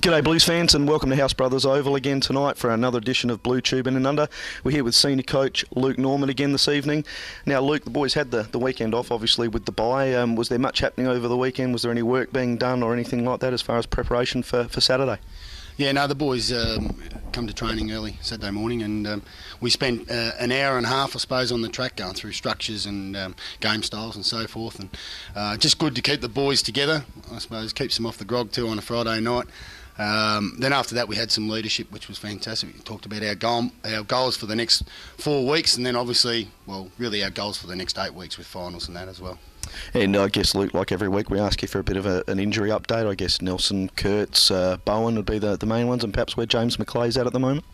G'day Blues fans, and welcome to House Brothers Oval again tonight for another edition of Blue Tube in and Under. We're here with senior coach Luke Norman again this evening. Now Luke, the boys had the weekend off obviously with the bye. Was there much happening over the weekend? Was there any work being done or anything like that as far as preparation for Saturday? Yeah, no, the boys come to training early Saturday morning, and we spent an hour and a half, I suppose, on the track going through structures and game styles and so forth, and just good to keep the boys together, I suppose, keeps them off the grog too on a Friday night. Then after that we had some leadership, which was fantastic. We talked about our goals for the next 4 weeks, and then obviously, well, really our goals for the next 8 weeks with finals and that as well. And I guess, Luke, like every week, we ask you for a bit of an injury update. I guess Nelson, Kurtz, Bowen would be the main ones, and perhaps where James McClay's at the moment.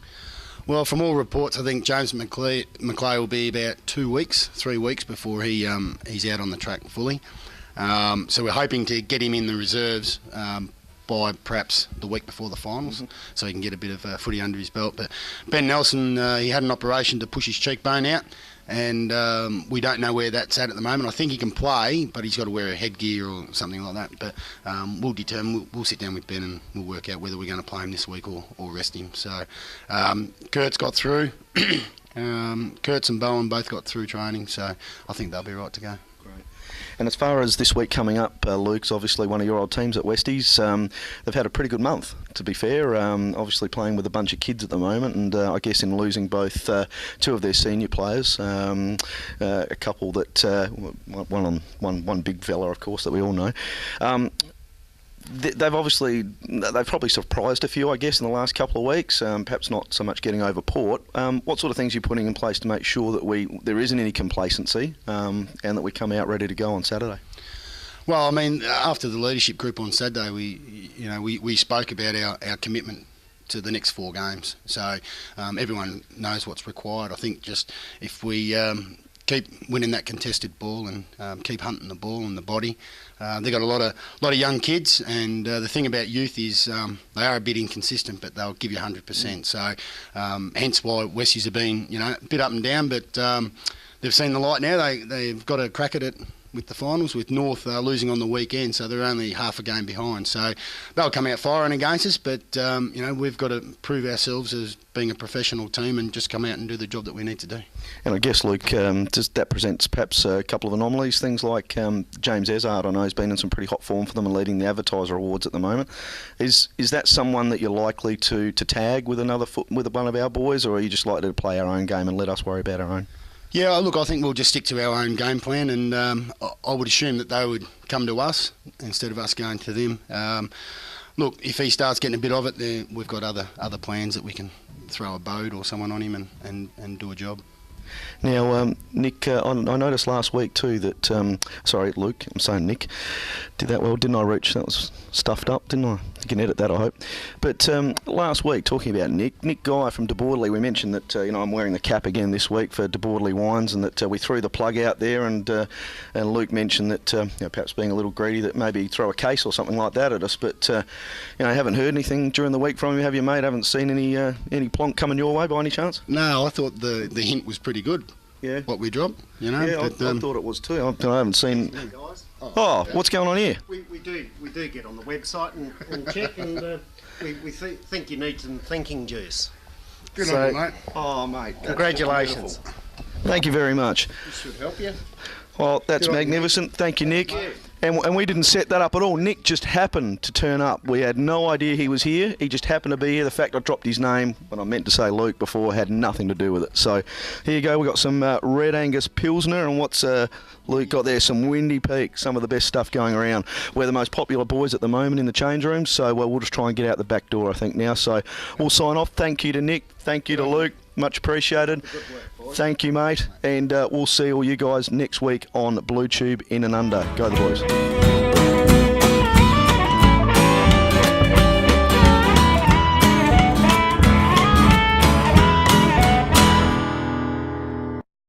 Well, from all reports, I think James McClay will be about 2 weeks, 3 weeks before he's out on the track fully. So we're hoping to get him in the reserves by perhaps the week before the finals, so he can get a bit of footy under his belt. But Ben Nelson, he had an operation to push his cheekbone out, and we don't know where that's at the moment. I think he can play, but he's got to wear a headgear or something like that. But we'll determine. We'll sit down with Ben and we'll work out whether we're going to play him this week or rest him. So Kurt's got through. Kurtz and Bowen both got through training, so I think they'll be right to go. And as far as this week coming up, Luke's obviously one of your old teams at Westies. They've had a pretty good month, to be fair. Obviously playing with a bunch of kids at the moment, and I guess in losing both two of their senior players, a couple that one big fella, of course, that we all know. They've probably surprised a few, I guess, in the last couple of weeks. Perhaps not so much getting over Port. What sort of things are you putting in place to make sure that there isn't any complacency and that we come out ready to go on Saturday? Well, I mean, after the leadership group on Saturday, we spoke about our commitment to the next 4 games. So everyone knows what's required. I think just if we keep winning that contested ball and keep hunting the ball and the body. They've got a lot of young kids, and the thing about youth is they are a bit inconsistent, but they'll give you 100%. So hence why Westies have been a bit up and down, but they've seen the light now. They've got a crack at it with the finals, with North losing on the weekend, so they're only half a game behind. So they'll come out firing against us, but we've got to prove ourselves as being a professional team and just come out and do the job that we need to do. And I guess, Luke, that presents perhaps a couple of anomalies. Things like James Ezard, I know, has been in some pretty hot form for them and leading the Advertiser Awards at the moment. Is that someone that you're likely to tag with with one of our boys, or are you just likely to play our own game and let us worry about our own? Yeah, look, I think we'll just stick to our own game plan, and I would assume that they would come to us instead of us going to them. Look, if he starts getting a bit of it, then we've got other plans that we can throw a boat or someone on him and do a job. Now, Nick, I noticed last week too that, sorry, Luke, I'm saying Nick, did that well, didn't I, Rich? That was stuffed up, didn't I? You can edit that, I hope. But last week, talking about Nick Guy from De Bordeley, we mentioned that, I'm wearing the cap again this week for De Bordeley Wines, and that we threw the plug out there, and Luke mentioned that, perhaps being a little greedy, that maybe throw a case or something like that at us, but, haven't heard anything during the week from you, have you, mate? Haven't seen any plonk coming your way by any chance? No, I thought the hint was pretty good. Yeah. What we dropped, Yeah, but, I thought it was too. I haven't seen. Guys. What's going on here? We do get on the website and check, and we think you need some thinking juice. Good on you, mate. Oh, mate. Congratulations. Thank you very much. This should help you. Well, that's magnificent. Thank you, Nick. And we didn't set that up at all. Nick just happened to turn up. We had no idea he was here. He just happened to be here. The fact I dropped his name when I meant to say Luke before had nothing to do with it. So here you go. We've got some Red Angus Pilsner, and what's Luke got there? Some Windy Peak, some of the best stuff going around. We're the most popular boys at the moment in the change rooms, so we'll just try and get out the back door, I think, now. So we'll sign off. Thank you to Nick. Thank you to Luke. Much appreciated. Good work, boys. Thank you, mate. And we'll see all you guys next week on Blue Tube in and Under. Go the boys.